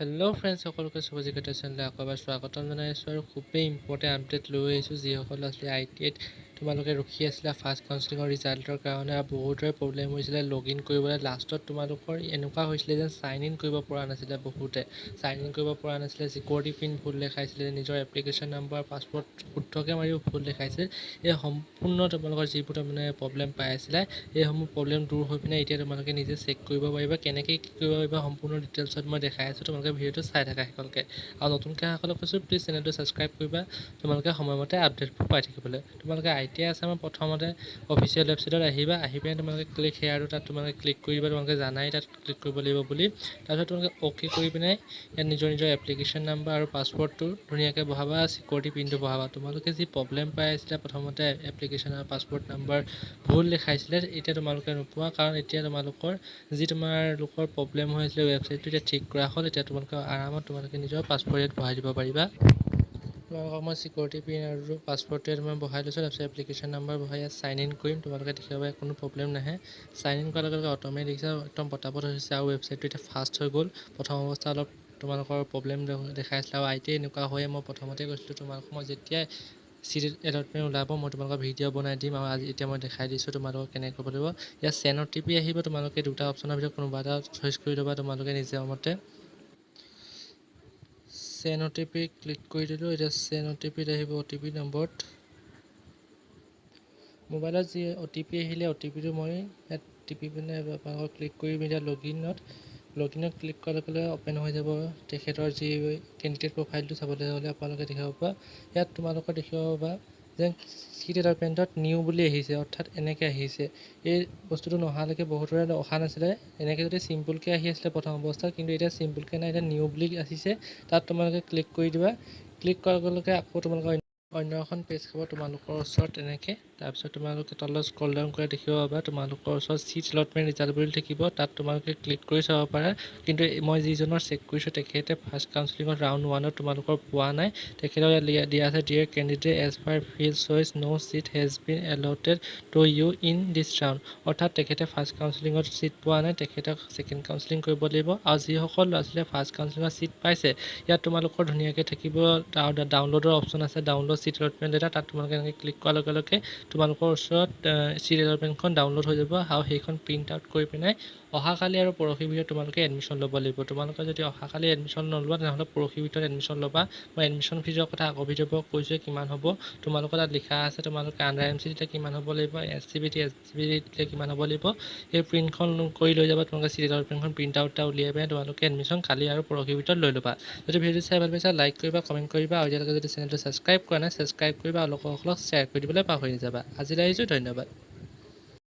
Hello' friends, সকলোকে শুভজিকতা চেনেললৈ আকৌ এবাৰ স্বাগতম জনাইছোঁ আৰু খুবেই ইম্পৰ্টেণ্ট আপডেট লৈ আহিছোঁ। যিসকল আছিলে ITIত তোমালোকে ৰখি আছিলা ফাৰ্ষ্ট কাউন্সেলিঙৰ ৰিজাল্টৰ কাৰণে আৰু বহুতৰে প্ৰব্লেম হৈছিলে লগ ইন কৰিবলৈ। লাষ্টত তোমালোকৰ এনেকুৱা হৈছিলে যেন চাইন ইন কৰিব পৰা নাছিলে, বহুতে চাইন ইন কৰিব পৰা নাছিলে। চিকিউৰিটি পিন ভুল দেখাইছিলে, নিজৰ এপ্লিকেশ্যন নাম্বাৰ পাছপৰ্ট শুদ্ধকৈ মাৰিও ভুল দেখাইছিল। এই সম্পূৰ্ণ তোমালোকৰ যিবোৰ তাৰমানে প্ৰব্লেম পাই আছিলে, এইসমূহ প্ৰব্লেম দূৰ হৈ পিনে এতিয়া তোমালোকে নিজে চেক কৰিব পাৰিবা। কেনেকৈ কি কৰিব পাৰিবা সম্পূৰ্ণ ডিটেইলছত মই দেখাই আছোঁ। তোমালোকে ভিডিঅ'টো চাই থাকা শেষলৈকে। আৰু নতুনকৈ অহাসকলক কৈছোঁ, প্লিজ চেনেলটো ছাবস্ক্ৰাইব কৰিবা তোমালোকে সময়মতে আপডেটবোৰ পাই থাকিবলৈ। তোমালোকে ITI আছামৰ প্ৰথমতে অফিচিয়েল ৱেবছাইটত আহিবা। আহি পিনে তোমালোকে ক্লিক হেয়াৰটো তাত তোমালোকে ক্লিক কৰি দিবা। তোমালোকে জানাই তাত ক্লিক কৰিব লাগিব বুলি। তাৰপিছত তোমালোকে অ'কে কৰি পিনে ইয়াত নিজৰ এপ্লিকেশ্যন নাম্বাৰ আৰু পাছৱৰ্ডটো ধুনীয়াকৈ বহাবা, চিকিউৰিটি পিনটো বহাবা। তোমালোকে যি প্ৰব্লেম পাই আছিলে প্ৰথমতে এপ্লিকেশ্যন আৰু পাছৱৰ্ড নাম্বাৰ ভুল দেখাইছিলে, এতিয়া তোমালোকে নোপোৱা, কাৰণ এতিয়া তোমালোকৰ যি তোমালোকৰ প্ৰব্লেম হৈ আছিলে ৱেবছাইটটো এতিয়া ঠিক কৰা হ'ল। এতিয়া তোমালোকে আৰামত তোমালোকে নিজৰ পাছৱৰ্ড ইয়াত বহাই দিব পাৰিবা। তোমালোকক মই চিকিউৰিটি পিন আৰু পাছৱৰ্ডটোৱে মই বহাই লৈছোঁ। তাৰপিছত এপ্লিকেশ্যন নাম্বাৰ বহাই ইয়াত চাইন ইন কৰিম। তোমালোকে দেখিব পাৰে কোনো প্ৰব্লেম নাহে। চাইন ইন কৰাৰ লগে লগে অট'মেটিক দেখিছে একদম পটাপট হৈছে আৰু ৱেবছাইটটো এতিয়া ফাষ্ট হৈ গ'ল। প্ৰথম অৱস্থা অলপ তোমালোকৰ প্ৰব্লেম দেখাইছিলে আৰু ITI এনেকুৱা হৈয়ে মই প্ৰথমতে কৈছিলোঁ তোমালোকক মই যেতিয়াই চিট এলটমেণ্ট ওলাব মই তোমালোকৰ ভিডিঅ' বনাই দিম। আৰু এতিয়া মই দেখাই দিছোঁ তোমালোকক কেনেকৈ কৰিব লাগিব। ইয়াত চেন OTP আহিব। তোমালোকে দুটা অপশ্যনৰ ভিতৰত কোনোবা এটা চইচ কৰি ল'বা তোমালোকে নিজৰ মতে। চেন OTP ক্লিক কৰি দিলোঁ। এতিয়া চেন OTPত আহিব OTP নম্বৰত। মোবাইলত যি OTP আহিলে OTPটো মই ইয়াত টিপি পিনে আপোনালোকক ক্লিক কৰি এতিয়া লগইনত ক্লিক কৰাৰ লগে লগে অ'পেন হৈ যাব তেখেতৰ যি কেণ্ডিডেট প্ৰফাইলটো চাবলৈ হ'লে আপোনালোকে দেখিব পাব। ইয়াত তোমালোকৰ দেখিব পাবা যে চিট এলটমেণ্টত নিউ বুলি আহিছে, অৰ্থাৎ এনেকৈ আহিছে। এই বস্তুটো নহালৈকে বহুতৰে অহা নাছিলে। এনেকৈ যদি চিম্পুলকৈ আহি আছিলে প্ৰথম অৱস্থাত, কিন্তু এতিয়া চিম্পুলকৈ নাই, এতিয়া নিউ বুলি আহিছে। তাত তোমালোকে ক্লিক কৰি দিবা। ক্লিক কৰাৰ লগে লগে আকৌ তোমালোকৰ অন্য এখন পেজ খাব তোমালোকৰ ওচৰত তেনেকৈ। তাৰপিছত তোমালোকে তলত স্ক্ৰল ডাউন কৰি দেখিব পাবা তোমালোকৰ ওচৰত চিট এলটমেণ্ট ৰিজাল্ট বুলি থাকিব। তাত তোমালোকে ক্লিক কৰি চাব পাৰা। কিন্তু মই যিজনৰ চেক কৰিছোঁ তেখেতে ফাৰ্ষ্ট কাউন্সেলিঙত ৰাউণ্ড 1ত তোমালোকৰ পোৱা নাই। তেখেতৰ ইয়াত দিয়া আছে dear candidate as per field choice no' seat has been allotted to you in this round. অৰ্থাৎ তেখেতে ফাৰ্ষ্ট কাউন্সেলিঙত চিট পোৱা নাই, তেখেতক ছেকেণ্ড কাউন্সেলিং কৰিব লাগিব। আৰু যিসকল ল'ৰা ছোৱালীয়ে ফাৰ্ষ্ট কাউন্সেলিঙত চিট পাইছে, ইয়াত তোমালোকৰ ধুনীয়াকৈ থাকিব ডাউনলোডৰ অপশ্যন আছে, ডাউনলোড চিট এলটমেণ্ট ডেটা। তাত তোমালোকে এনেকৈ ক্লিক কৰাৰ লগে লগে তোমালোকৰ ওচৰত চিট এলটমেণ্টখন ডাউনলোড হৈ যাব আৰু সেইখন প্ৰিণ্ট আউট কৰি পিনে অহাকালি আৰু পৰহিৰ ভিতৰত তোমালোকে এডমিশ্যন ল'ব লাগিব। তোমালোকে যদি অহাকালি এডমিশ্যন নলোৱা তেনেহ'লে পৰহিৰ ভিতৰত এডমিশ্যন ল'বা। মই এডমিশ্যন ফিজৰ কথা আগৰ ভিডিঅ'ৰ কৈছোঁ কিমান হ'ব। তোমালোকৰ তাত লিখা আছে তোমালোকে আণ্ডাৰ IMC দিলে কিমান হ'ব লাগিব, SCVT দিলে কিমান হ'ব লাগিব। সেই প্ৰিণ্টখন কৰি লৈ যাবা। তোমালোকে চিট এলটমেণ্টখন প্ৰিণ্ট আউট এটা উলিয়াই পিনে তোমালোকে এডমিশ্যন কালি আৰু পৰহিৰ ভিতৰত লৈ ল'বা। যদি ভিডিঅ'টো চাই ভাল পাইছা লাইক কৰিবা, কমেণ্ট কৰিবা, আৰু এতিয়ালৈকে যদি চেনেলটো ছাবস্ক্ৰাইব কৰা নাই ছাবস্ক্ৰাইব কৰিবা আৰু লোকসকলক শ্বেয়াৰ কৰি দিবলৈ পাহৰি নাযাবা। আজিলৈ আহিছোঁ, ধন্যবাদ।